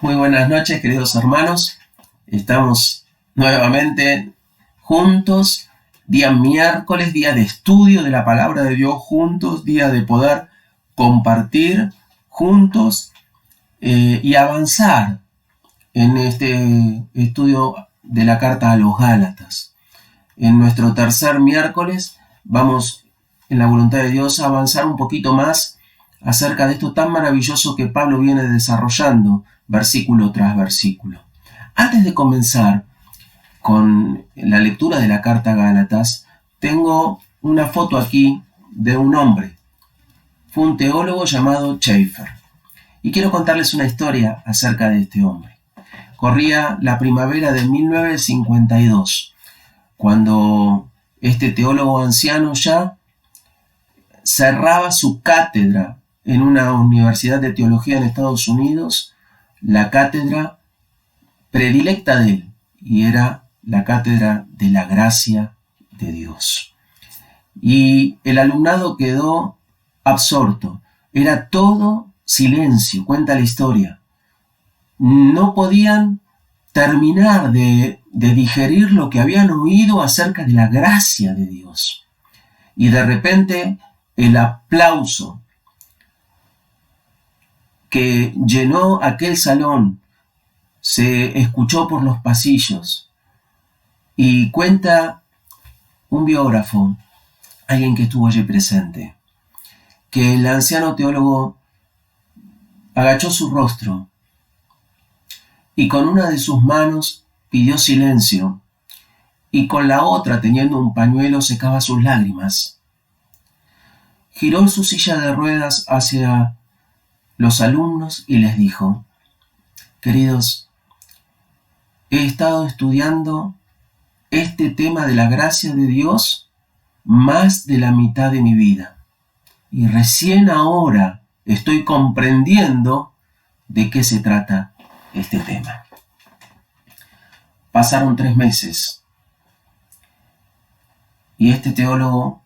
Muy buenas noches, queridos hermanos. Estamos nuevamente juntos, día miércoles, día de estudio de la palabra de Dios juntos, día de poder compartir juntos y avanzar en este estudio de la carta a los Gálatas. En nuestro tercer miércoles vamos, en la voluntad de Dios, a avanzar un poquito más acerca de esto tan maravilloso que Pablo viene desarrollando versículo tras versículo. Antes de comenzar con la lectura de la carta a Gálatas, tengo una foto aquí de un hombre. Fue un teólogo llamado Schaeffer. Y quiero contarles una historia acerca de este hombre. Corría la primavera de 1952, cuando este teólogo anciano ya cerraba su cátedra en una universidad de teología en Estados Unidos, la cátedra predilecta de él, y era la cátedra de la gracia de Dios. Y el alumnado quedó absorto. Era todo silencio, cuenta la historia. No podían terminar de digerir lo que habían oído acerca de la gracia de Dios. Y de repente el aplauso que llenó aquel salón se escuchó por los pasillos. Y cuenta un biógrafo, alguien que estuvo allí presente, que el anciano teólogo agachó su rostro y con una de sus manos pidió silencio y con la otra, teniendo un pañuelo, secaba sus lágrimas. Giró su silla de ruedas hacia los alumnos y les dijo: queridos, he estado estudiando este tema de la gracia de Dios más de la mitad de mi vida. Y recién ahora estoy comprendiendo de qué se trata este tema. Pasaron 3 meses y este teólogo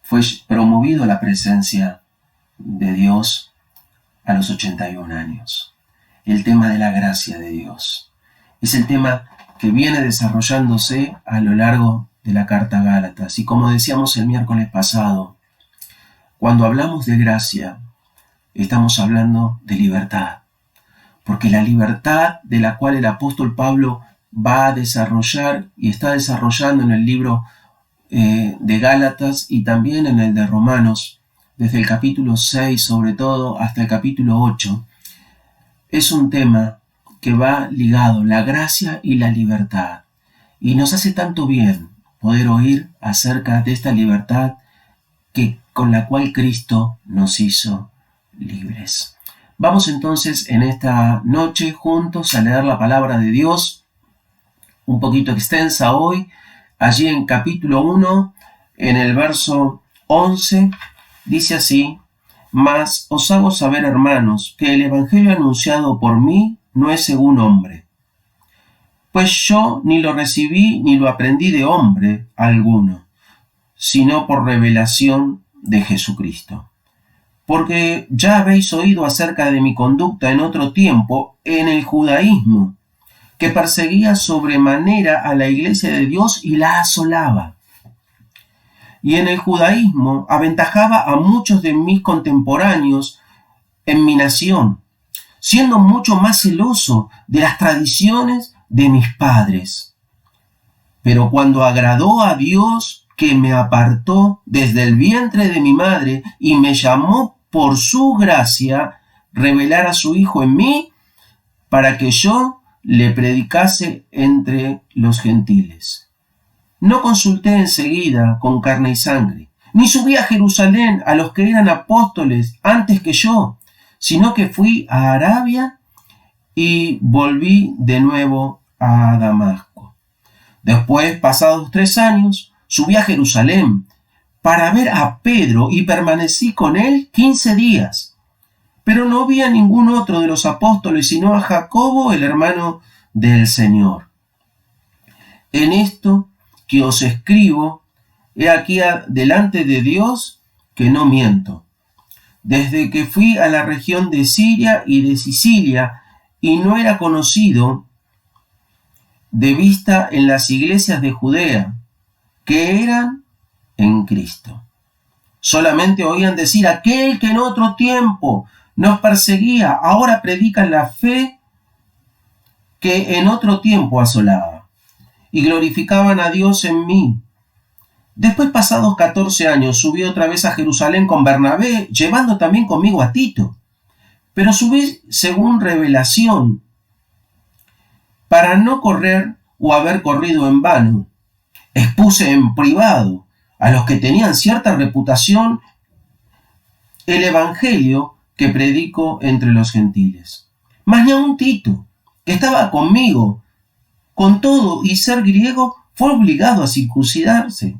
fue promovido a la presencia de Dios a los 81 años. El tema de la gracia de Dios es el tema que viene desarrollándose a lo largo de la carta a Gálatas. Y como decíamos el miércoles pasado, cuando hablamos de gracia, estamos hablando de libertad. Porque la libertad de la cual el apóstol Pablo va a desarrollar y está desarrollando en el libro de Gálatas y también en el de Romanos, desde el capítulo 6 sobre todo hasta el capítulo 8, es un tema que va ligado, la gracia y la libertad. Y nos hace tanto bien poder oír acerca de esta libertad con la cual Cristo nos hizo libres. Vamos entonces en esta noche juntos a leer la palabra de Dios, un poquito extensa hoy, allí en capítulo 1, en el verso 11, dice así: mas os hago saber, hermanos, que el evangelio anunciado por mí no es según hombre. Pues yo ni lo recibí ni lo aprendí de hombre alguno, sino por revelación de Jesucristo. Porque ya habéis oído acerca de mi conducta en otro tiempo en el judaísmo, que perseguía sobremanera a la iglesia de Dios y la asolaba. Y en el judaísmo aventajaba a muchos de mis contemporáneos en mi nación, siendo mucho más celoso de las tradiciones de mis padres. Pero cuando agradó a Dios, que me apartó desde el vientre de mi madre y me llamó por su gracia, revelar a su Hijo en mí, para que yo le predicase entre los gentiles. No consulté enseguida con carne y sangre, ni subí a Jerusalén a los que eran apóstoles antes que yo, sino que fui a Arabia y volví de nuevo a Damasco. Después, pasados 3 años, subí a Jerusalén para ver a Pedro y permanecí con él 15 días. Pero no vi a ningún otro de los apóstoles, sino a Jacobo, el hermano del Señor. En esto que os escribo, he aquí delante de Dios que no miento. Desde que fui a la región de Siria y de Sicilia, y no era conocido de vista en las iglesias de Judea, que eran en Cristo. Solamente oían decir: aquel que en otro tiempo nos perseguía, ahora predica la fe que en otro tiempo asolaba. Y glorificaban a Dios en mí. Después, pasados 14 años, subí otra vez a Jerusalén con Bernabé, llevando también conmigo a Tito. Pero subí según revelación, para no correr o haber corrido en vano. Expuse en privado a los que tenían cierta reputación el evangelio que predico entre los gentiles. Mas ni aun Tito, que estaba conmigo, con todo y ser griego, fue obligado a circuncidarse.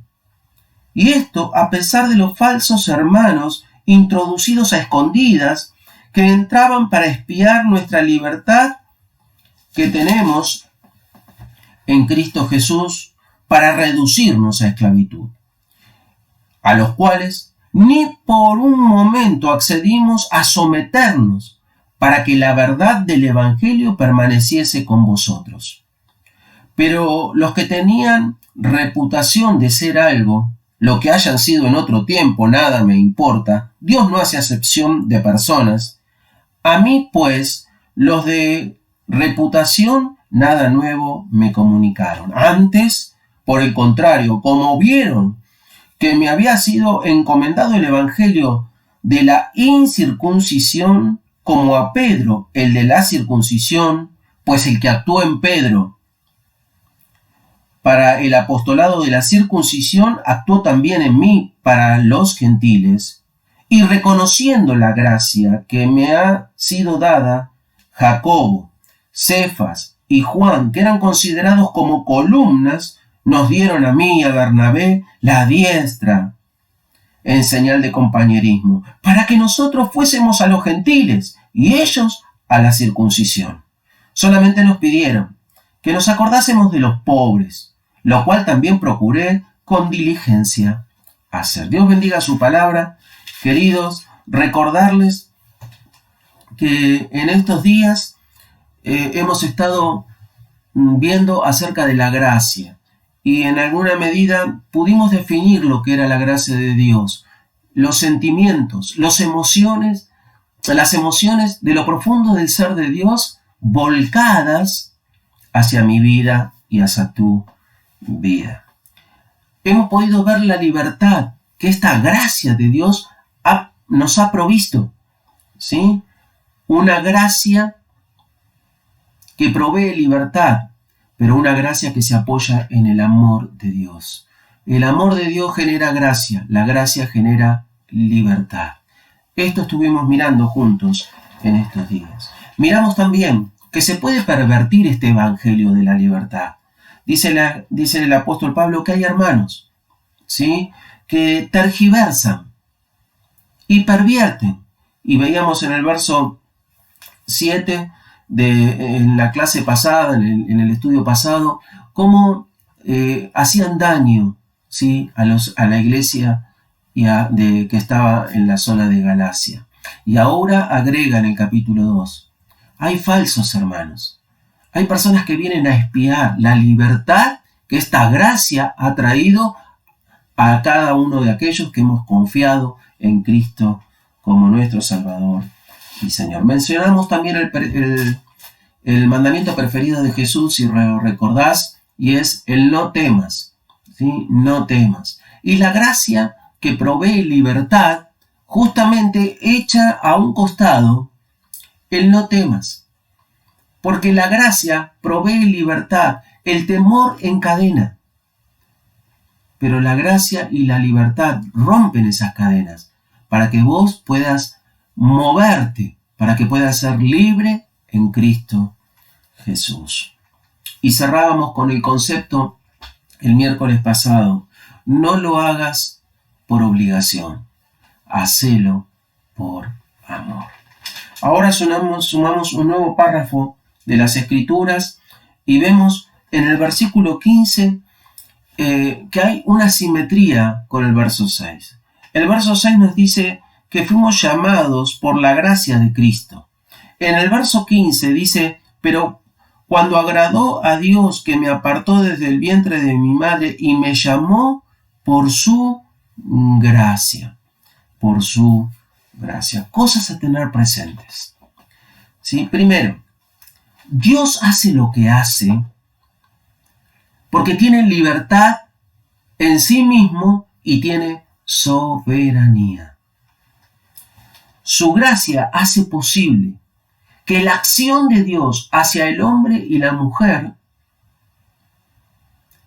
Y esto a pesar de los falsos hermanos introducidos a escondidas que entraban para espiar nuestra libertad que tenemos en Cristo Jesús para reducirnos a esclavitud, a los cuales ni por un momento accedimos a someternos para que la verdad del Evangelio permaneciese con vosotros. Pero los que tenían reputación de ser algo, lo que hayan sido en otro tiempo, nada me importa, Dios no hace acepción de personas. A mí, pues, los de reputación nada nuevo me comunicaron. Antes, por el contrario, como vieron que me había sido encomendado el evangelio de la incircuncisión, como a Pedro el de la circuncisión, pues el que actuó en Pedro para el apostolado de la circuncisión, actuó también en mí para los gentiles. Y reconociendo la gracia que me ha sido dada, Jacobo, Cefas y Juan, que eran considerados como columnas, nos dieron a mí y a Bernabé la diestra en señal de compañerismo, para que nosotros fuésemos a los gentiles y ellos a la circuncisión. Solamente nos pidieron que nos acordásemos de los pobres, lo cual también procuré con diligencia hacer. Dios bendiga su palabra. Queridos, recordarles que en estos días hemos estado viendo acerca de la gracia y en alguna medida pudimos definir lo que era la gracia de Dios, los sentimientos, las emociones de lo profundo del ser de Dios volcadas hacia mi vida y hacia tu vida. Hemos podido ver la libertad que esta gracia de Dios nos ha provisto, ¿sí? Una gracia que provee libertad, pero una gracia que se apoya en el amor de Dios. El amor de Dios genera gracia, la gracia genera libertad. Esto estuvimos mirando juntos en estos días. Miramos también que se puede pervertir este evangelio de la libertad. Dice el apóstol Pablo que hay hermanos, ¿sí?, que tergiversan y pervierten. Y veíamos en el verso 7 en la clase pasada, en el estudio pasado, cómo hacían daño, ¿sí?, a la iglesia que estaba en la zona de Galacia. Y ahora agrega en el capítulo 2, hay falsos hermanos, hay personas que vienen a espiar la libertad que esta gracia ha traído a cada uno de aquellos que hemos confiado en Cristo como nuestro Salvador y Señor. Mencionamos también el mandamiento preferido de Jesús, si lo recordás, y es el no temas, ¿sí? No temas. Y la gracia que provee libertad justamente echa a un costado el no temas, porque la gracia provee libertad, el temor encadena, pero la gracia y la libertad rompen esas cadenas para que vos puedas moverte, para que puedas ser libre en Cristo Jesús. Y cerrábamos con el concepto el miércoles pasado: no lo hagas por obligación, hacelo por amor. Ahora sumamos un nuevo párrafo de las Escrituras y vemos en el versículo 15 que hay una simetría con el verso 6. El verso 6 nos dice que fuimos llamados por la gracia de Cristo. En el verso 15 dice, pero cuando agradó a Dios que me apartó desde el vientre de mi madre y me llamó por su gracia, por su gracia. Cosas a tener presentes. ¿Sí? Primero, Dios hace lo que hace porque tiene libertad en sí mismo y tiene soberanía. Su gracia hace posible que la acción de Dios hacia el hombre y la mujer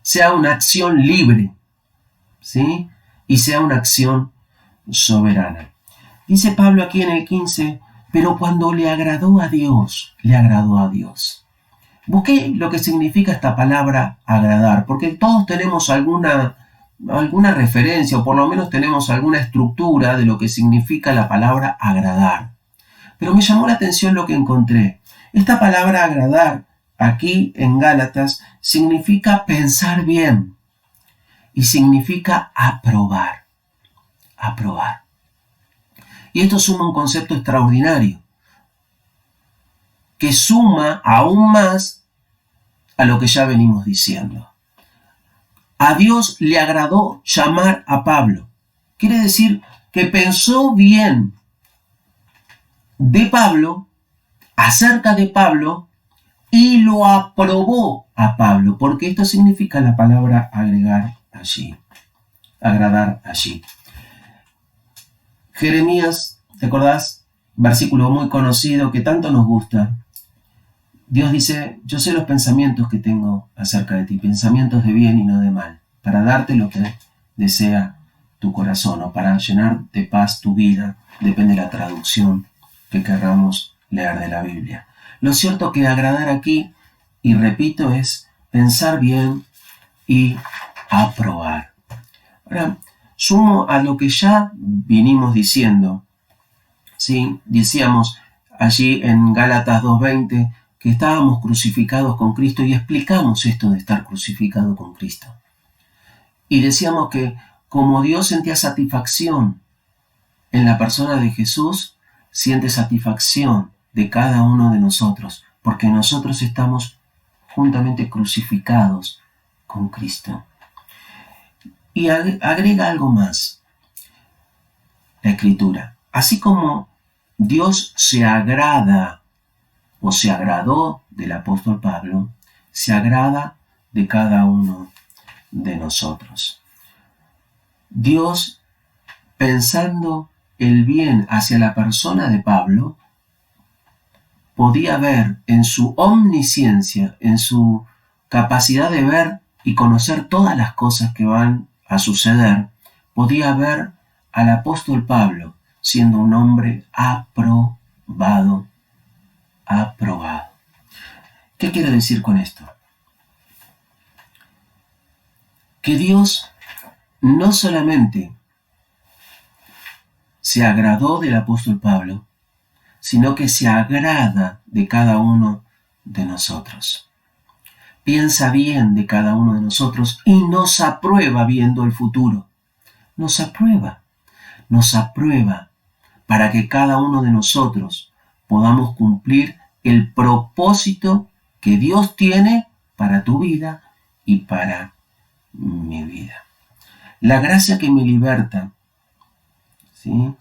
sea una acción libre, ¿sí? Y sea una acción soberana. Dice Pablo aquí en el 15, pero cuando le agradó a Dios, le agradó a Dios. Busqué lo que significa esta palabra agradar, porque todos tenemos alguna referencia, o por lo menos tenemos alguna estructura de lo que significa la palabra agradar. Pero me llamó la atención lo que encontré. Esta palabra agradar, aquí en Gálatas, significa pensar bien y significa aprobar. Aprobar. Y esto suma un concepto extraordinario, que suma aún más a lo que ya venimos diciendo. A Dios le agradó llamar a Pablo. Quiere decir que pensó bien de Pablo, acerca de Pablo, y lo aprobó a Pablo, porque esto significa la palabra agregar allí, agradar allí. Jeremías, ¿te acordás? Versículo muy conocido que tanto nos gusta. Dios dice, yo sé los pensamientos que tengo acerca de ti, pensamientos de bien y no de mal, para darte lo que desea tu corazón o para llenar de paz tu vida, depende de la traducción que querramos leer de la Biblia. Lo cierto que agradar aquí, y repito, es pensar bien y aprobar. Ahora, sumo a lo que ya vinimos diciendo, ¿sí? Decíamos allí en Gálatas 2:20 que estábamos crucificados con Cristo y explicamos esto de estar crucificado con Cristo. Y decíamos que como Dios sentía satisfacción en la persona de Jesús, siente satisfacción de cada uno de nosotros, porque nosotros estamos juntamente crucificados con Cristo. Y agrega algo más, la Escritura. Así como Dios se agrada o se agradó del apóstol Pablo, se agrada de cada uno de nosotros. Dios, pensando el bien hacia la persona de Pablo, podía ver en su omnisciencia, en su capacidad de ver y conocer todas las cosas que van a suceder, podía ver al apóstol Pablo siendo un hombre aprobado. Aprobado. ¿Qué quiero decir con esto? Que Dios no solamente se agradó del apóstol Pablo, sino que se agrada de cada uno de nosotros. Piensa bien de cada uno de nosotros y nos aprueba viendo el futuro. Nos aprueba para que cada uno de nosotros podamos cumplir el propósito que Dios tiene para tu vida y para mi vida. La gracia que me liberta, ¿sí?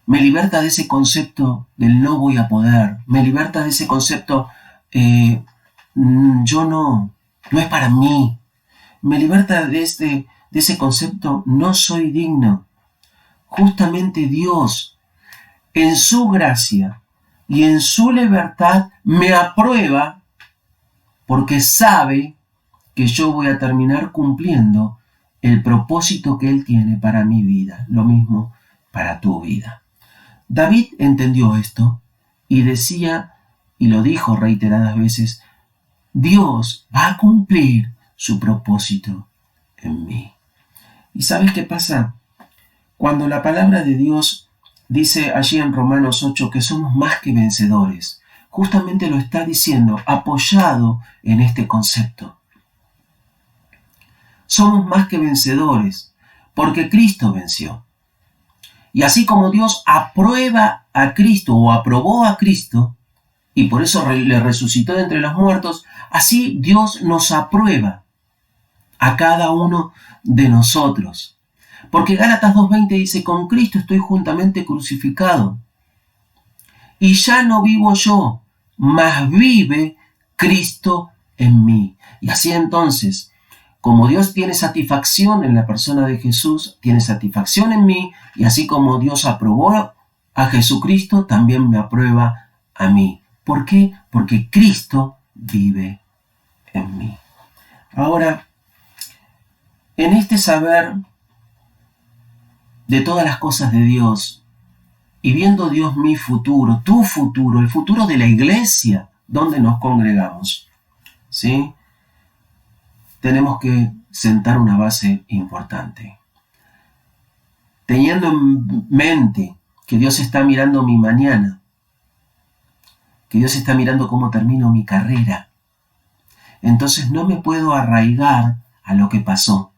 Me liberta de ese concepto del no voy a poder, me liberta de ese concepto yo no es para mí, me liberta de ese concepto no soy digno. Justamente Dios, en su gracia y en su libertad, me aprueba porque sabe que yo voy a terminar cumpliendo el propósito que Él tiene para mi vida, lo mismo para tu vida. David entendió esto y decía, y lo dijo reiteradas veces, Dios va a cumplir su propósito en mí. ¿Y sabes qué pasa? Cuando la palabra de Dios dice allí en Romanos 8 que somos más que vencedores, justamente lo está diciendo apoyado en este concepto. Somos más que vencedores porque Cristo venció. Y así como Dios aprueba a Cristo o aprobó a Cristo, y por eso le resucitó de entre los muertos, así Dios nos aprueba a cada uno de nosotros. Porque Gálatas 2:20 dice, con Cristo estoy juntamente crucificado, y ya no vivo yo, mas vive Cristo en mí. Y así entonces, como Dios tiene satisfacción en la persona de Jesús, tiene satisfacción en mí, y así como Dios aprobó a Jesucristo, también me aprueba a mí. ¿Por qué? Porque Cristo vive en mí. Ahora, en este saber de todas las cosas de Dios, y viendo Dios mi futuro, tu futuro, el futuro de la iglesia donde nos congregamos, ¿sí? Tenemos que sentar una base importante. Teniendo en mente que Dios está mirando mi mañana, que Dios está mirando cómo termino mi carrera, entonces no me puedo arraigar a lo que pasó,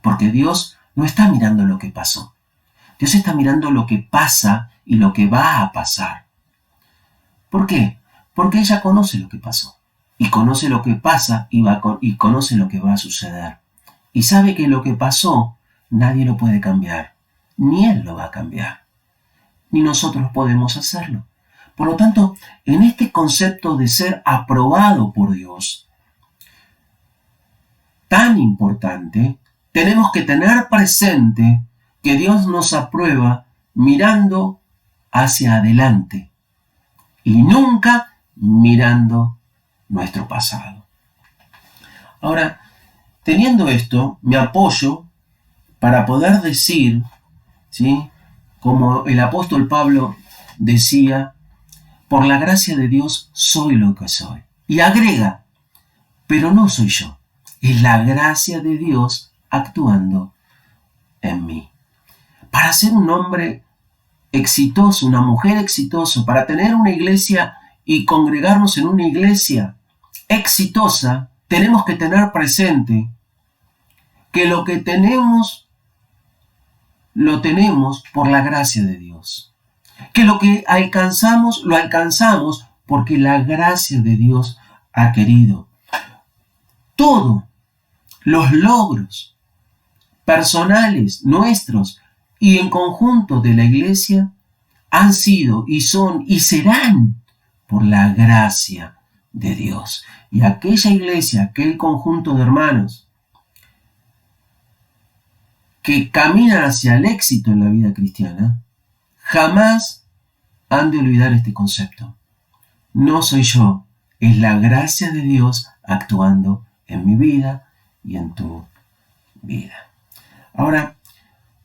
porque Dios no está mirando lo que pasó. Dios está mirando lo que pasa y lo que va a pasar. ¿Por qué? Porque ella conoce lo que pasó, y conoce lo que pasa y conoce lo que va a suceder. Y sabe que lo que pasó nadie lo puede cambiar, ni Él lo va a cambiar, ni nosotros podemos hacerlo. Por lo tanto, en este concepto de ser aprobado por Dios, tan importante, tenemos que tener presente que Dios nos aprueba mirando hacia adelante y nunca mirando nuestro pasado. Ahora, teniendo esto, me apoyo para poder decir, ¿sí?, como el apóstol Pablo decía, por la gracia de Dios soy lo que soy. Y agrega, pero no soy yo, es la gracia de Dios actuando en mí. Para ser un hombre exitoso, una mujer exitosa, para tener una iglesia y congregarnos en una iglesia exitosa, tenemos que tener presente que lo que tenemos, lo tenemos por la gracia de Dios. Que lo que alcanzamos, lo alcanzamos porque la gracia de Dios ha querido. Todos los logros personales nuestros y en conjunto de la iglesia han sido y son y serán por la gracia de Dios. Y aquella iglesia, aquel conjunto de hermanos que caminan hacia el éxito en la vida cristiana, jamás han de olvidar este concepto. No soy yo, es la gracia de Dios actuando en mi vida y en tu vida. Ahora,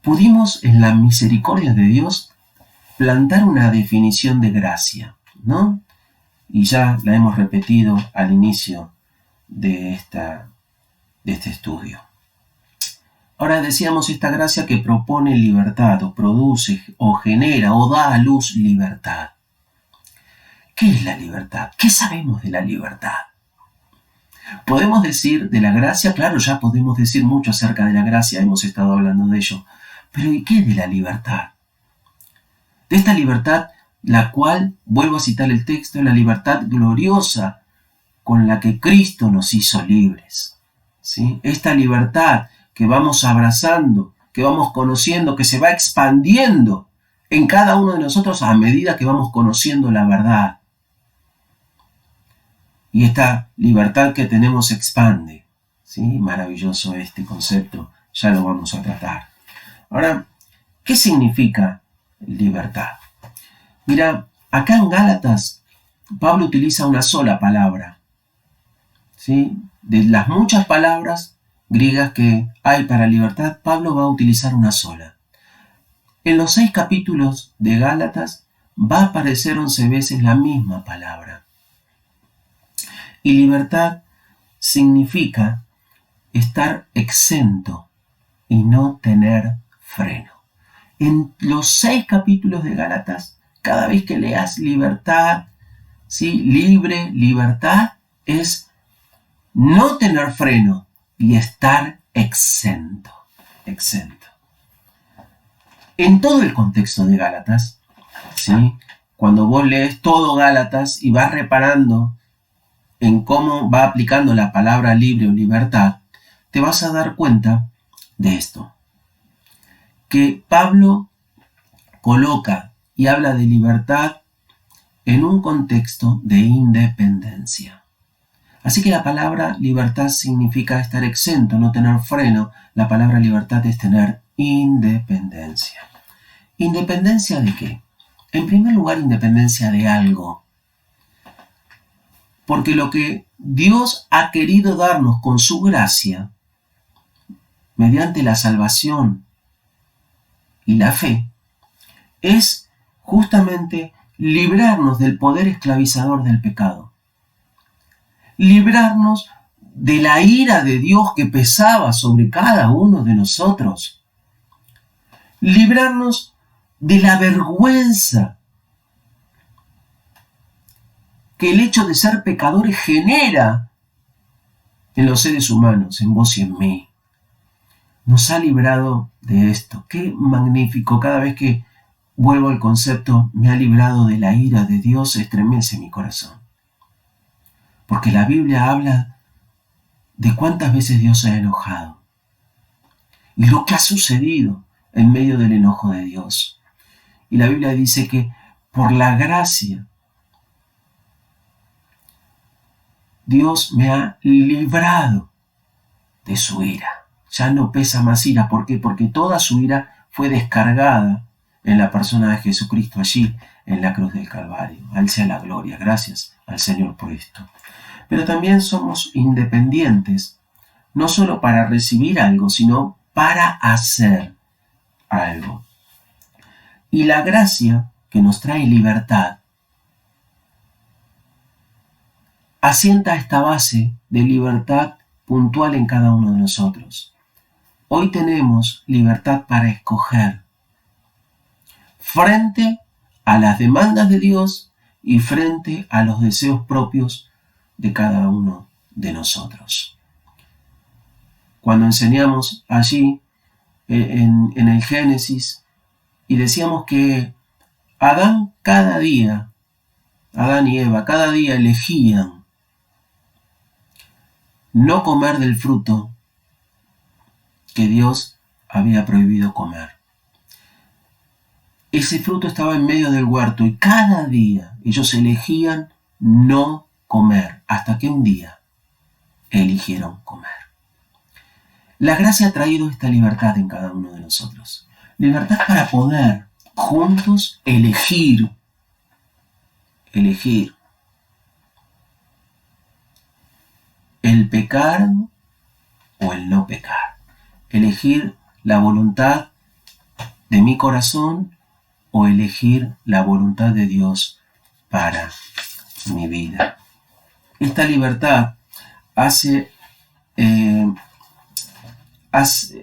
pudimos en la misericordia de Dios plantar una definición de gracia, ¿no? Y ya la hemos repetido al inicio de este estudio. Ahora decíamos esta gracia que propone libertad, o produce, o genera, o da a luz libertad. ¿Qué es la libertad? ¿Qué sabemos de la libertad? Podemos decir de la gracia, claro, ya podemos decir mucho acerca de la gracia, hemos estado hablando de ello. Pero ¿y qué de la libertad? De esta libertad, la cual, vuelvo a citar el texto, la libertad gloriosa con la que Cristo nos hizo libres, ¿sí? Esta libertad que vamos abrazando, que vamos conociendo, que se va expandiendo en cada uno de nosotros a medida que vamos conociendo la verdad. Y esta libertad que tenemos se expande, ¿sí? Maravilloso este concepto, ya lo vamos a tratar. Ahora, ¿qué significa libertad? Mira, acá en Gálatas, Pablo utiliza una sola palabra, ¿sí? De las muchas palabras griegas que hay para libertad, Pablo va a utilizar una sola. En los 6 capítulos de Gálatas va a aparecer 11 veces la misma palabra. Y libertad significa estar exento y no tener freno. En los 6 capítulos de Gálatas, cada vez que leas libertad, ¿sí?, libre, libertad, es no tener freno y estar exento. En todo el contexto de Gálatas, ¿sí? Cuando vos lees todo Gálatas y vas reparando en cómo va aplicando la palabra libre o libertad, te vas a dar cuenta de esto, que Pablo coloca y habla de libertad en un contexto de independencia. Así que la palabra libertad significa estar exento, no tener freno. La palabra libertad es tener independencia. ¿Independencia de qué? En primer lugar, independencia de algo. Porque lo que Dios ha querido darnos con su gracia, mediante la salvación y la fe, es justamente librarnos del poder esclavizador del pecado. Librarnos de la ira de Dios que pesaba sobre cada uno de nosotros. Librarnos de la vergüenza que el hecho de ser pecadores genera en los seres humanos, en vos y en mí. Nos ha librado de esto. Qué magnífico. Cada vez que vuelvo al concepto, me ha librado de la ira de Dios, estremece mi corazón. Porque la Biblia habla de cuántas veces Dios se ha enojado y lo que ha sucedido en medio del enojo de Dios. Y la Biblia dice que por la gracia Dios me ha librado de su ira. Ya no pesa más ira. ¿Por qué? Porque toda su ira fue descargada en la persona de Jesucristo allí en la cruz del Calvario. A Él sea la gloria. Gracias al Señor por esto. Pero también somos independientes, no solo para recibir algo, sino para hacer algo. Y la gracia que nos trae libertad asienta esta base de libertad puntual en cada uno de nosotros. Hoy tenemos libertad para escoger frente a las demandas de Dios y frente a los deseos propios de cada uno de nosotros. Cuando enseñamos allí en el Génesis y decíamos que Adán y Eva cada día elegían no comer del fruto que Dios había prohibido comer. Ese fruto estaba en medio del huerto y cada día ellos elegían no comer, hasta que un día eligieron comer. La gracia ha traído esta libertad en cada uno de nosotros. Libertad para poder juntos elegir el pecar o el no pecar. Elegir la voluntad de mi corazón o elegir la voluntad de Dios para mi vida. Esta libertad hace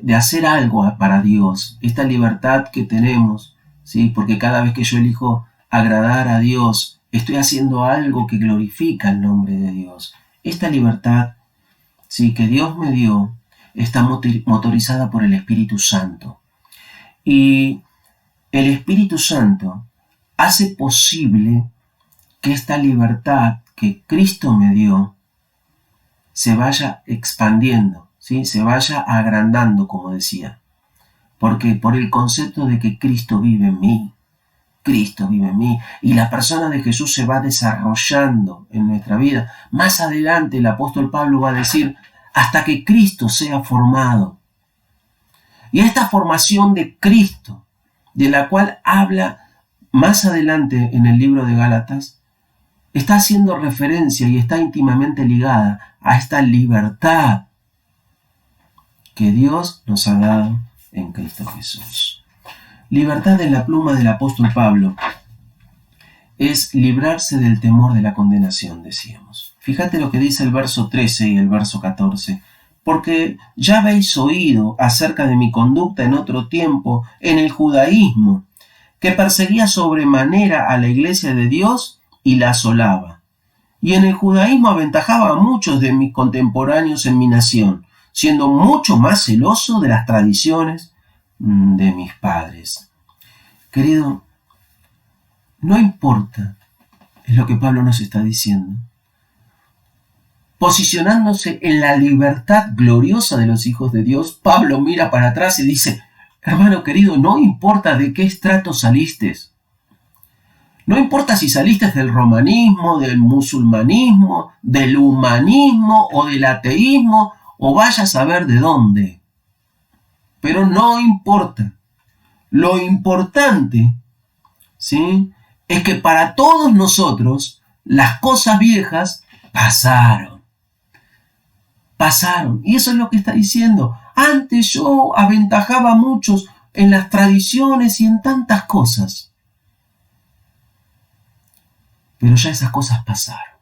de hacer algo para Dios. Esta libertad que tenemos, ¿sí? Porque cada vez que yo elijo agradar a Dios, estoy haciendo algo que glorifica el nombre de Dios. Esta libertad, ¿sí?, que Dios me dio, está motorizada por el Espíritu Santo. Y el Espíritu Santo hace posible que esta libertad que Cristo me dio se vaya expandiendo, ¿sí?, se vaya agrandando, como decía. Porque por el concepto de que Cristo vive en mí, y la persona de Jesús se va desarrollando en nuestra vida. Más adelante el apóstol Pablo va a decir, hasta que Cristo sea formado. Y esta formación de Cristo, de la cual habla más adelante en el libro de Gálatas, está haciendo referencia y está íntimamente ligada a esta libertad que Dios nos ha dado en Cristo Jesús. Libertad en la pluma del apóstol Pablo es librarse del temor de la condenación, decíamos. Fíjate lo que dice el verso 13 y el verso 14. Porque ya habéis oído acerca de mi conducta en otro tiempo en el judaísmo, que perseguía sobremanera a la iglesia de Dios y la asolaba. Y en el judaísmo aventajaba a muchos de mis contemporáneos en mi nación, siendo mucho más celoso de las tradiciones de mis padres. Querido, no importa, es lo que Pablo nos está diciendo. Posicionándose en la libertad gloriosa de los hijos de Dios, Pablo mira para atrás y dice, hermano querido, no importa de qué estrato saliste. No importa si saliste del romanismo, del musulmanismo, del humanismo o del ateísmo, o vayas a saber de dónde. Pero no importa. Lo importante, ¿sí?, es que para todos nosotros las cosas viejas pasaron. Pasaron. Y eso es lo que está diciendo. Antes yo aventajaba a muchos en las tradiciones y en tantas cosas. Pero ya esas cosas pasaron.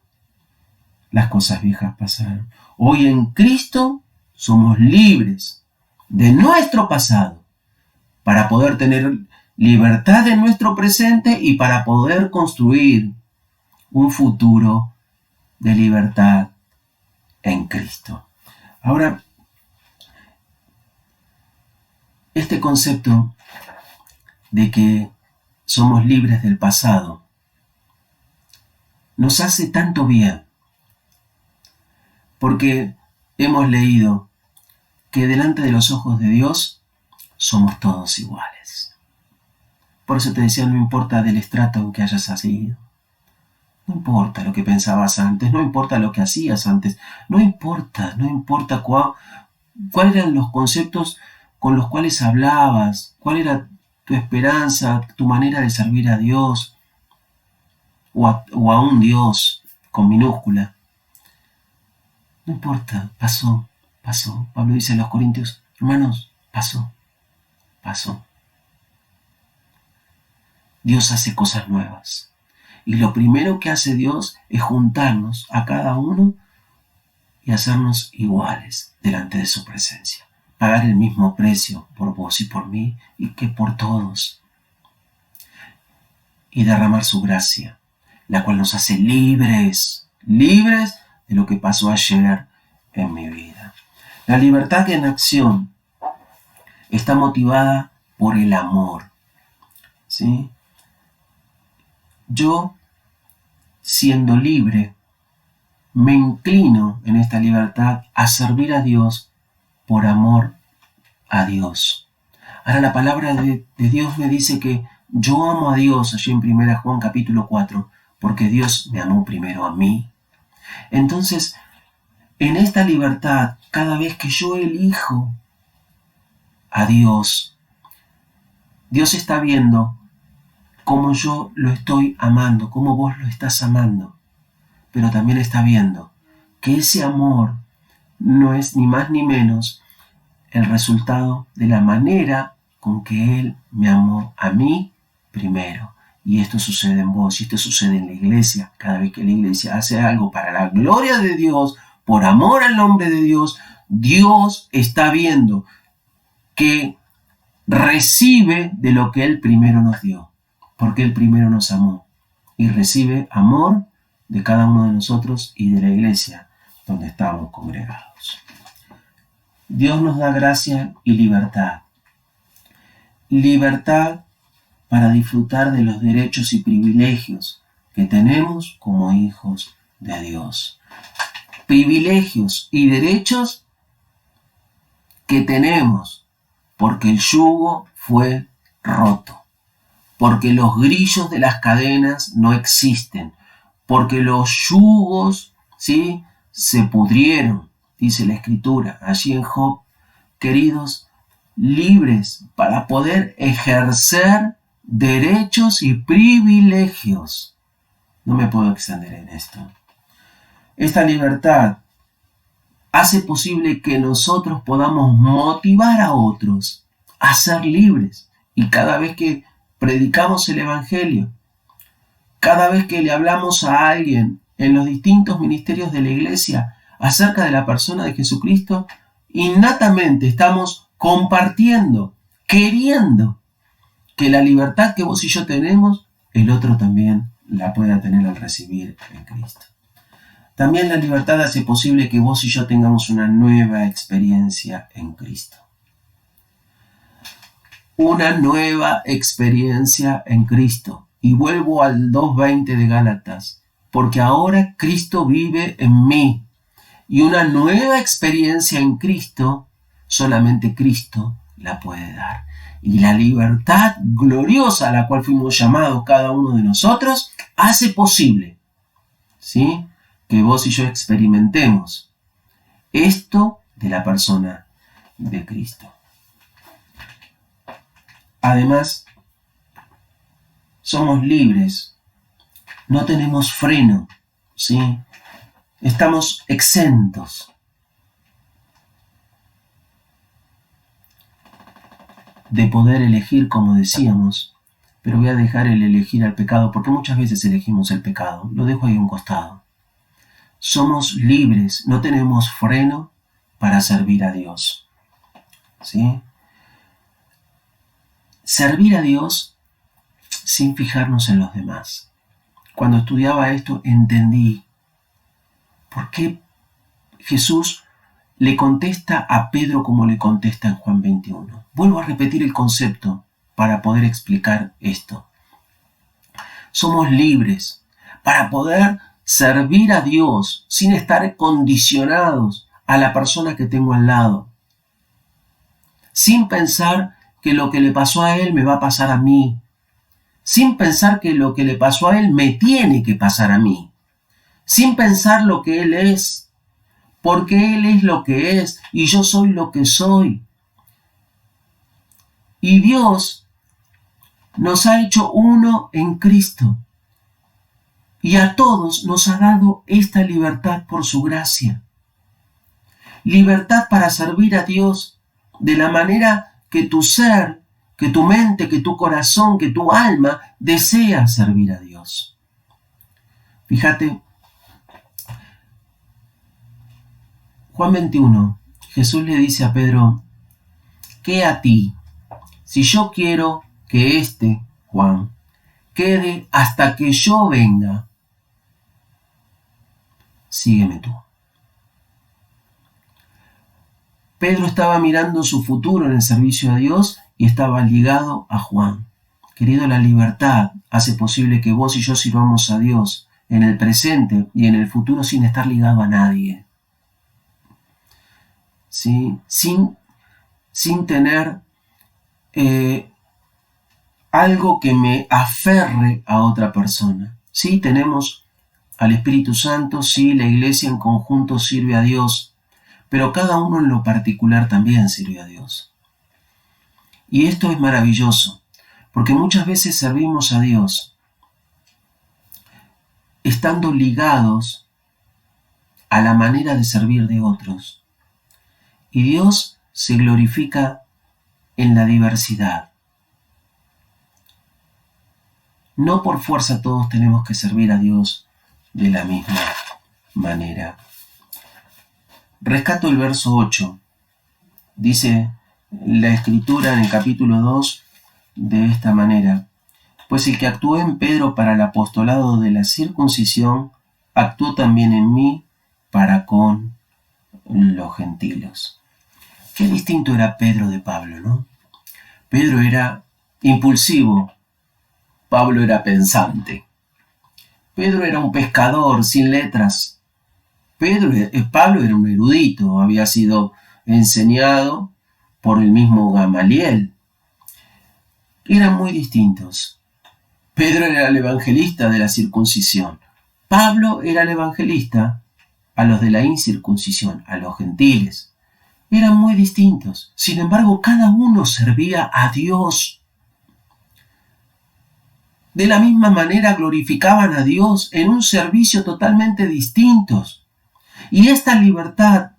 Las cosas viejas pasaron. Hoy en Cristo somos libres de nuestro pasado para poder tener libertad en nuestro presente y para poder construir un futuro de libertad en Cristo. Ahora, este concepto de que somos libres del pasado nos hace tanto bien, porque hemos leído que delante de los ojos de Dios somos todos iguales. Por eso te decía, no importa del estrato en que hayas nacido, no importa lo que pensabas antes, no importa lo que hacías antes, no importa cuáles eran los conceptos con los cuales hablabas, cuál era tu esperanza, tu manera de servir a Dios, o a un Dios con minúscula. No importa, pasó. Pablo dice a los Corintios, hermanos, pasó. Dios hace cosas nuevas. Y lo primero que hace Dios es juntarnos a cada uno y hacernos iguales delante de su presencia. Pagar el mismo precio por vos y por mí y que por todos. Y derramar su gracia, la cual nos hace libres de lo que pasó ayer en mi vida. La libertad en acción está motivada por el amor, ¿sí? Yo, siendo libre, me inclino en esta libertad a servir a Dios por amor a Dios. Ahora la palabra de Dios me dice que yo amo a Dios, allí en 1 Juan capítulo 4, porque Dios me amó primero a mí. Entonces, en esta libertad, cada vez que yo elijo a Dios, Dios está viendo cómo yo lo estoy amando, cómo vos lo estás amando, pero también está viendo que ese amor no es ni más ni menos el resultado de la manera con que Él me amó a mí primero. Y esto sucede en vos, y esto sucede en la iglesia. Cada vez que la iglesia hace algo para la gloria de Dios, por amor al nombre de Dios, Dios está viendo que recibe de lo que Él primero nos dio, porque Él primero nos amó, y recibe amor de cada uno de nosotros y de la iglesia donde estamos congregados. Dios nos da gracia y libertad. Libertad para disfrutar de los derechos y privilegios que tenemos como hijos de Dios. Privilegios y derechos que tenemos porque el yugo fue roto, porque los grillos de las cadenas no existen, porque los yugos, ¿sí?, se pudrieron, dice la Escritura allí en Job. Queridos, libres para poder ejercer derechos y privilegios. No me puedo extender en esto. Esta libertad hace posible que nosotros podamos motivar a otros a ser libres. Y cada vez que predicamos el Evangelio, cada vez que le hablamos a alguien en los distintos ministerios de la iglesia acerca de la persona de Jesucristo, innatamente estamos compartiendo, queriendo que la libertad que vos y yo tenemos, el otro también la pueda tener al recibir en Cristo. También la libertad hace posible que vos y yo tengamos una nueva experiencia en Cristo. Una nueva experiencia en Cristo. Y vuelvo al 2:20 de Gálatas, porque ahora Cristo vive en mí, y una nueva experiencia en Cristo, solamente Cristo la puede dar. Y la libertad gloriosa a la cual fuimos llamados cada uno de nosotros, hace posible, ¿sí?, que vos y yo experimentemos esto de la persona de Cristo. Además, somos libres, no tenemos freno, ¿sí? Estamos exentos de poder elegir, como decíamos, pero voy a dejar el elegir al pecado, porque muchas veces elegimos el pecado. Lo dejo ahí a un costado. Somos libres, no tenemos freno para servir a Dios, ¿sí? Servir a Dios sin fijarnos en los demás. Cuando estudiaba esto entendí por qué Jesús le contesta a Pedro como le contesta en Juan 21. Vuelvo a repetir el concepto para poder explicar esto. Somos libres para poder servir a Dios sin estar condicionados a la persona que tengo al lado, sin pensar que lo que le pasó a él me va a pasar a mí, sin pensar que lo que le pasó a él me tiene que pasar a mí, sin pensar lo que él es, porque él es lo que es y yo soy lo que soy. Y Dios nos ha hecho uno en Cristo. Y a todos nos ha dado esta libertad por su gracia. Libertad para servir a Dios de la manera que tu ser, que tu mente, que tu corazón, que tu alma desea servir a Dios. Fíjate, Juan 21, Jesús le dice a Pedro, ¿qué a ti? Si yo quiero que Juan, quede hasta que yo venga, sígueme tú. Pedro estaba mirando su futuro en el servicio a Dios y estaba ligado a Juan. Querido, la libertad hace posible que vos y yo sirvamos a Dios en el presente y en el futuro sin estar ligado a nadie. ¿Sí? Sin tener algo que me aferre a otra persona. Sí, tenemos al Espíritu Santo, sí, la iglesia en conjunto sirve a Dios, pero cada uno en lo particular también sirve a Dios. Y esto es maravilloso, porque muchas veces servimos a Dios estando ligados a la manera de servir de otros. Y Dios se glorifica en la diversidad. No por fuerza todos tenemos que servir a Dios de la misma manera. Rescato el verso 8. Dice la Escritura en el capítulo 2 de esta manera: pues el que actuó en Pedro para el apostolado de la circuncisión, actuó también en mí para con los gentiles. Qué distinto era Pedro de Pablo, ¿no? Pedro era impulsivo, Pablo era pensante. Pedro era un pescador sin letras. Pablo era un erudito, había sido enseñado por el mismo Gamaliel. Eran muy distintos. Pedro era el evangelista de la circuncisión. Pablo era el evangelista a los de la incircuncisión, a los gentiles. Eran muy distintos. Sin embargo, cada uno servía a Dios. De la misma manera glorificaban a Dios en un servicio totalmente distinto. Y esta libertad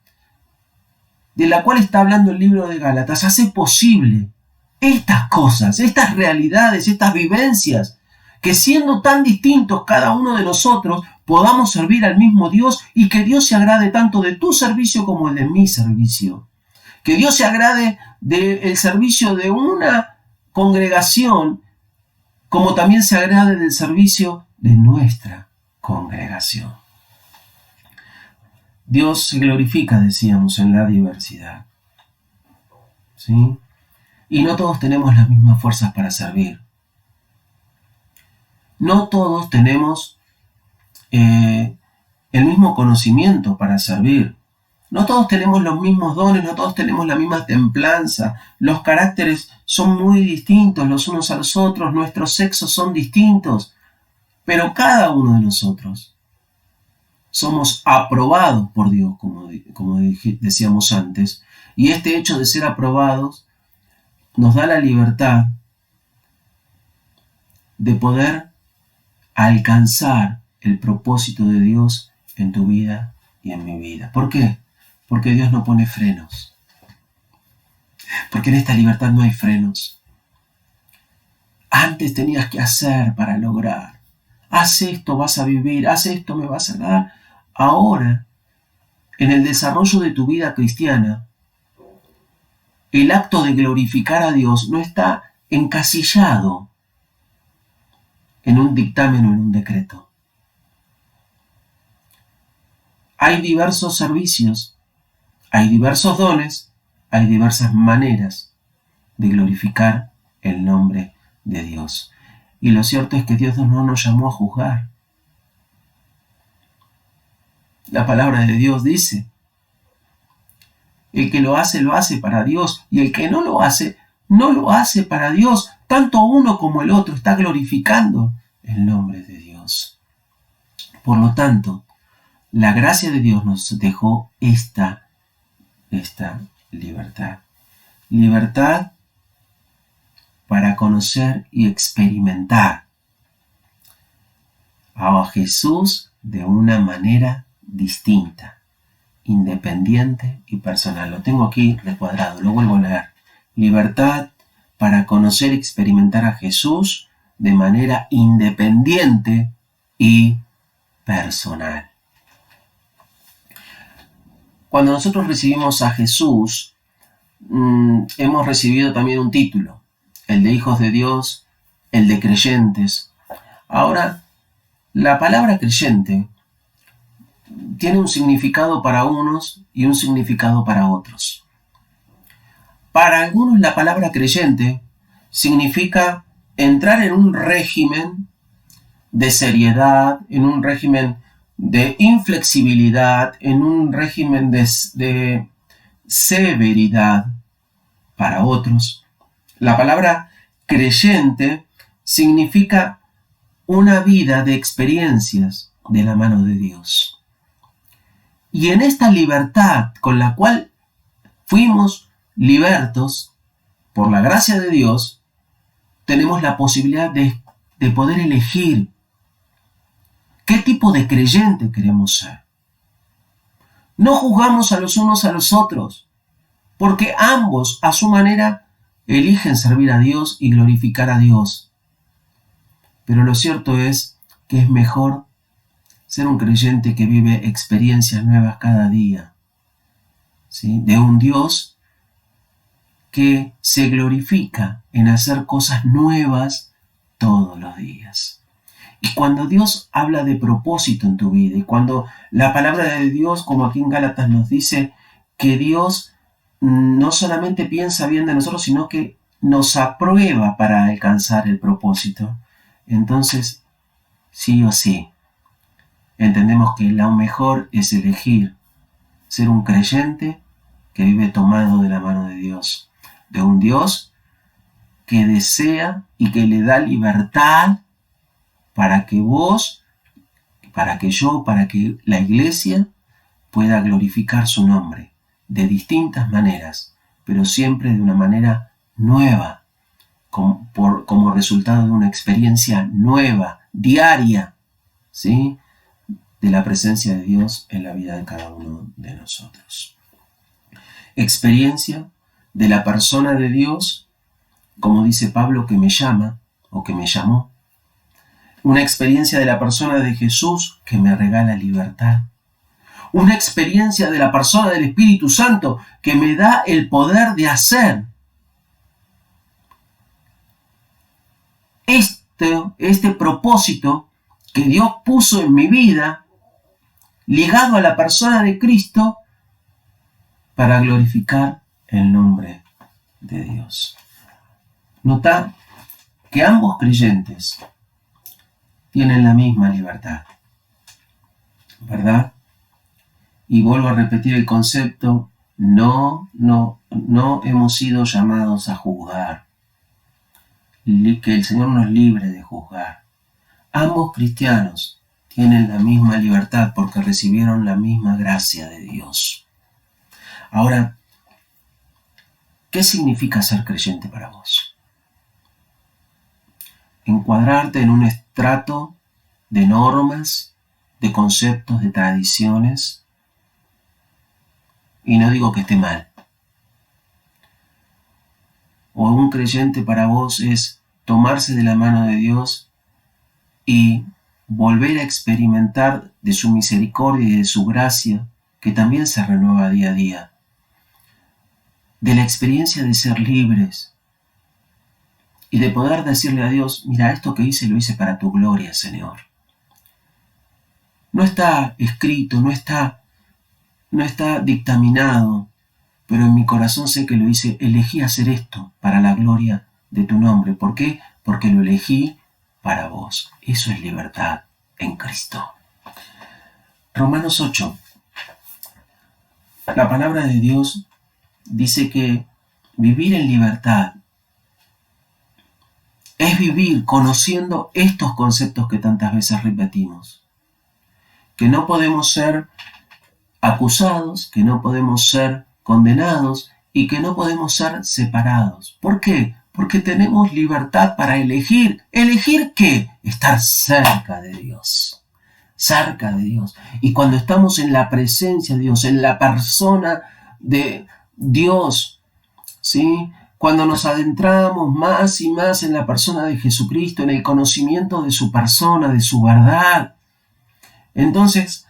de la cual está hablando el libro de Gálatas hace posible estas cosas, estas realidades, estas vivencias, que siendo tan distintos cada uno de nosotros, podamos servir al mismo Dios y que Dios se agrade tanto de tu servicio como el de mi servicio. Que Dios se agrade del servicio de una congregación como también se agrade del servicio de nuestra congregación. Dios se glorifica, decíamos, en la diversidad. ¿Sí? Y no todos tenemos las mismas fuerzas para servir. no todos tenemos el mismo conocimiento para servir. No todos tenemos los mismos dones, no todos tenemos la misma templanza. Los caracteres son muy distintos los unos a los otros, nuestros sexos son distintos, pero cada uno de nosotros somos aprobados por Dios, como decíamos antes, y este hecho de ser aprobados nos da la libertad de poder alcanzar el propósito de Dios en tu vida y en mi vida. ¿Por qué? Porque Dios no pone frenos. Porque en esta libertad no hay frenos. Antes tenías que hacer para lograr. Haz esto, vas a vivir. Haz esto, me vas a dar. Ahora, en el desarrollo de tu vida cristiana, el acto de glorificar a Dios no está encasillado en un dictamen o en un decreto. Hay diversos servicios, hay diversos dones, hay diversas maneras de glorificar el nombre de Dios. Y lo cierto es que Dios no nos llamó a juzgar. La palabra de Dios dice, el que lo hace para Dios, y el que no lo hace para Dios. Tanto uno como el otro está glorificando el nombre de Dios. Por lo tanto, la gracia de Dios nos dejó esta libertad. Libertad para conocer y experimentar a Jesús de una manera distinta, independiente y personal. Lo tengo aquí recuadrado, lo vuelvo a leer. Libertad para conocer y experimentar a Jesús de manera independiente y personal. Cuando nosotros recibimos a Jesús, hemos recibido también un título, el de hijos de Dios, el de creyentes. Ahora, la palabra creyente tiene un significado para unos y un significado para otros. Para algunos la palabra creyente significa entrar en un régimen de seriedad, en un régimen de inflexibilidad, en un régimen de severidad. Para otros, la palabra creyente significa una vida de experiencias de la mano de Dios. Y en esta libertad con la cual fuimos libertos por la gracia de Dios, tenemos la posibilidad de poder elegir qué tipo de creyente queremos ser. No juzgamos a los unos a los otros, porque ambos a su manera eligen servir a Dios y glorificar a Dios. Pero lo cierto es que es mejor ser un creyente que vive experiencias nuevas cada día, ¿sí? De un Dios que se glorifica en hacer cosas nuevas todos los días. Y cuando Dios habla de propósito en tu vida, y cuando la palabra de Dios, como aquí en Gálatas nos dice, que Dios no solamente piensa bien de nosotros, sino que nos aprueba para alcanzar el propósito, entonces, sí o sí, entendemos que lo mejor es elegir ser un creyente que vive tomado de la mano de Dios, de un Dios que desea y que le da libertad para que vos, para que yo, para que la iglesia pueda glorificar su nombre de distintas maneras, pero siempre de una manera nueva, como resultado de una experiencia nueva, diaria, ¿sí?, de la presencia de Dios en la vida de cada uno de nosotros. Experiencia de la persona de Dios, como dice Pablo, que me llama o que me llamó. Una experiencia de la persona de Jesús que me regala libertad. Una experiencia de la persona del Espíritu Santo que me da el poder de hacer. Este propósito que Dios puso en mi vida, ligado a la persona de Cristo, para glorificar el nombre de Dios. Nota que ambos creyentes tienen la misma libertad, ¿verdad? Y vuelvo a repetir el concepto, no hemos sido llamados a juzgar, que el Señor nos libre de juzgar. Ambos cristianos tienen la misma libertad porque recibieron la misma gracia de Dios. Ahora, ¿qué significa ser creyente para vos? Encuadrarte en un estrato de normas, de conceptos, de tradiciones. Y no digo que esté mal. O un creyente para vos es tomarse de la mano de Dios y volver a experimentar de su misericordia y de su gracia, que también se renueva día a día. De la experiencia de ser libres y de poder decirle a Dios, mira, esto que hice lo hice para tu gloria, Señor. No está escrito, no está dictaminado, pero en mi corazón sé que lo hice, elegí hacer esto para la gloria de tu nombre. ¿Por qué? Porque lo elegí para vos. Eso es libertad en Cristo. Romanos 8. La palabra de Dios dice que vivir en libertad es vivir conociendo estos conceptos que tantas veces repetimos. Que no podemos ser acusados, que no podemos ser condenados y que no podemos ser separados. ¿Por qué? Porque tenemos libertad para elegir. ¿Elegir qué? Estar cerca de Dios. Cerca de Dios. Y cuando estamos en la presencia de Dios, en la persona de Dios, ¿sí? Cuando nos adentramos más y más en la persona de Jesucristo, en el conocimiento de su persona, de su verdad, entonces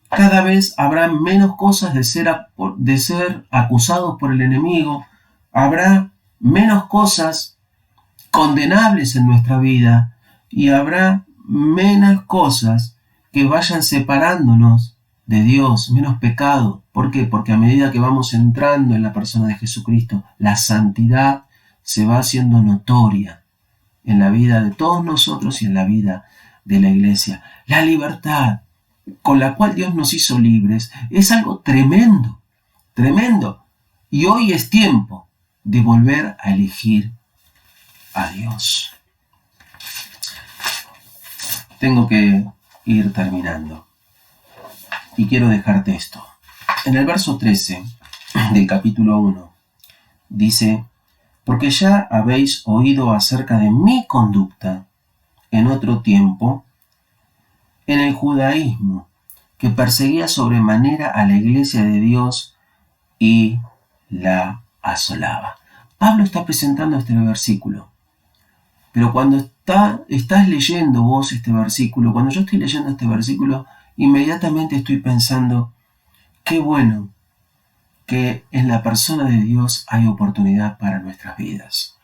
cada vez habrá menos cosas de ser acusados por el enemigo, habrá menos cosas condenables en nuestra vida y habrá menos cosas que vayan separándonos de Dios, menos pecado. ¿Por qué? Porque a medida que vamos entrando en la persona de Jesucristo, la santidad se va haciendo notoria en la vida de todos nosotros y en la vida de la iglesia. La libertad con la cual Dios nos hizo libres es algo tremendo, tremendo. Y hoy es tiempo de volver a elegir a Dios. Tengo que ir terminando. Y quiero dejarte esto. En el verso 13 del capítulo 1 dice, porque ya habéis oído acerca de mi conducta en otro tiempo, en el judaísmo, que perseguía sobremanera a la iglesia de Dios y la asolaba. Pablo está presentando este versículo, pero cuando estás leyendo vos este versículo, cuando yo estoy leyendo este versículo, inmediatamente estoy pensando, qué bueno que en la persona de Dios hay oportunidad para nuestras vidas.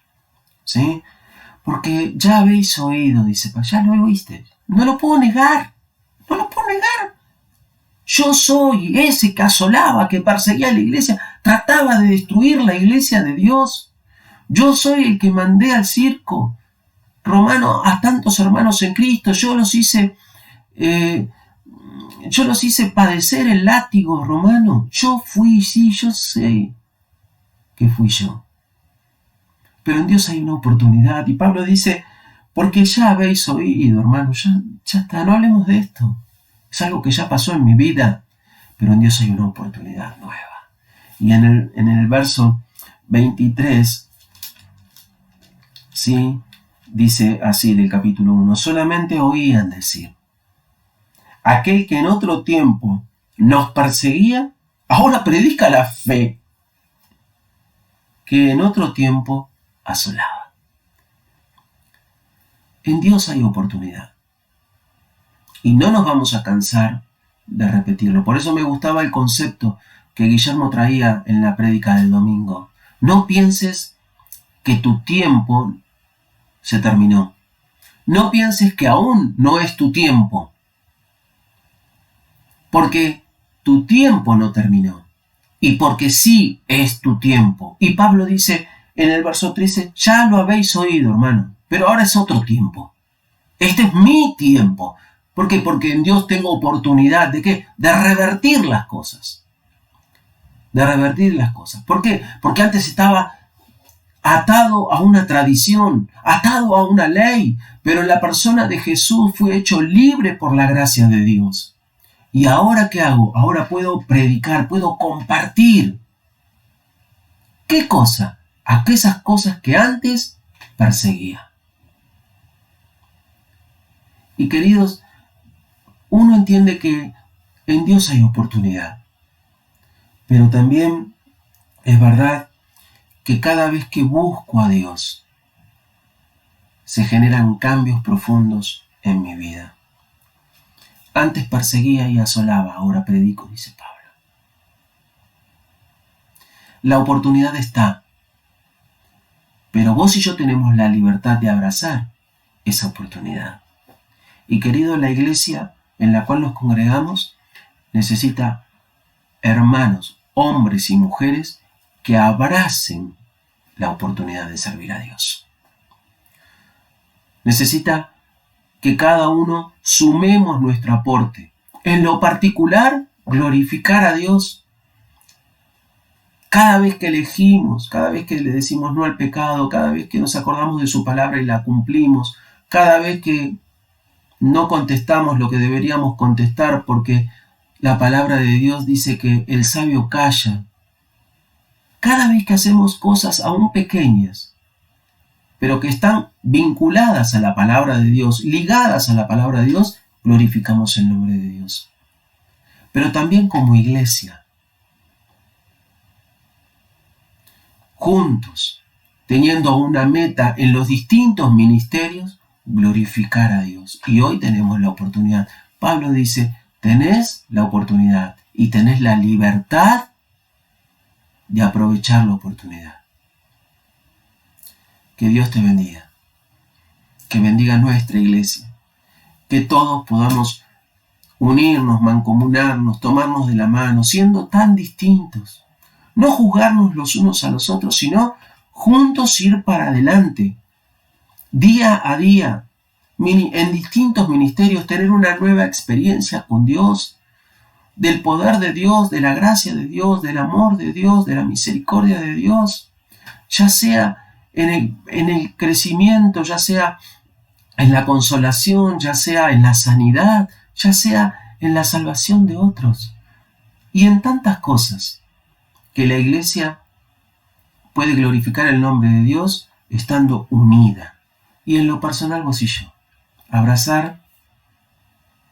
¿Sí? Porque ya habéis oído, dice, ya lo oíste. No lo puedo negar. No lo puedo negar. Yo soy ese que asolaba, que perseguía a la iglesia, trataba de destruir la iglesia de Dios. Yo soy el que mandé al circo romano a tantos hermanos en Cristo. Yo los hice padecer el látigo romano. Yo fui, sí, yo sé que fui yo. Pero en Dios hay una oportunidad. Y Pablo dice, porque ya habéis oído, hermano, ya está, no hablemos de esto. Es algo que ya pasó en mi vida, pero en Dios hay una oportunidad nueva. Y en el verso 23, ¿sí? Dice así del capítulo 1, solamente oían decir, aquel que en otro tiempo nos perseguía, ahora predica la fe que en otro tiempo asolaba. En Dios hay oportunidad. Y no nos vamos a cansar de repetirlo. Por eso me gustaba el concepto que Guillermo traía en la prédica del domingo. No pienses que tu tiempo se terminó. No pienses que aún no es tu tiempo. Porque tu tiempo no terminó. Y porque sí es tu tiempo. Y Pablo dice en el verso 13, ya lo habéis oído, hermano, pero ahora es otro tiempo. Este es mi tiempo. ¿Por qué? Porque en Dios tengo oportunidad ¿de qué? De revertir las cosas. De revertir las cosas. ¿Por qué? Porque antes estaba atado a una tradición, atado a una ley, pero en la persona de Jesús fue hecho libre por la gracia de Dios. ¿Y ahora qué hago? Ahora puedo predicar, puedo compartir. ¿Qué cosa? Aquellas cosas que antes perseguía. Y queridos, uno entiende que en Dios hay oportunidad, pero también es verdad que cada vez que busco a Dios, se generan cambios profundos en mi vida. Antes perseguía y asolaba, ahora predico, dice Pablo. La oportunidad está, pero vos y yo tenemos la libertad de abrazar esa oportunidad. Y querido, la iglesia en la cual nos congregamos necesita hermanos, hombres y mujeres que abracen la oportunidad de servir a Dios. Necesita que cada uno sumemos nuestro aporte. En lo particular, glorificar a Dios. Cada vez que elegimos, cada vez que le decimos no al pecado, cada vez que nos acordamos de su palabra y la cumplimos, cada vez que no contestamos lo que deberíamos contestar porque la palabra de Dios dice que el sabio calla. Cada vez que hacemos cosas aún pequeñas, pero que están vinculadas a la palabra de Dios, ligadas a la palabra de Dios, glorificamos el nombre de Dios. Pero también como iglesia, juntos, teniendo una meta en los distintos ministerios, glorificar a Dios. Y hoy tenemos la oportunidad. Pablo dice, tenés la oportunidad y tenés la libertad de aprovechar la oportunidad. Que Dios te bendiga. Que bendiga nuestra iglesia. Que todos podamos unirnos, mancomunarnos, tomarnos de la mano, siendo tan distintos. No juzgarnos los unos a los otros, sino juntos ir para adelante. Día a día, en distintos ministerios, tener una nueva experiencia con Dios, del poder de Dios, de la gracia de Dios, del amor de Dios, de la misericordia de Dios, ya sea en el crecimiento, ya sea en la consolación, ya sea en la sanidad, ya sea en la salvación de otros, y en tantas cosas que la iglesia puede glorificar el nombre de Dios estando unida. Y en lo personal, vos y yo, abrazar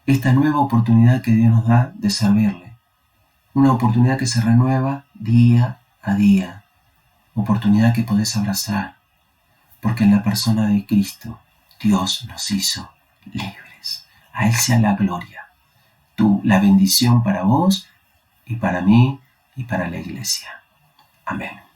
esta nueva oportunidad que Dios nos da de servirle. Una oportunidad que se renueva día a día. Oportunidad que podés abrazar. Porque en la persona de Cristo, Dios nos hizo libres. A Él sea la gloria. La bendición para vos y para mí y para la iglesia. Amén.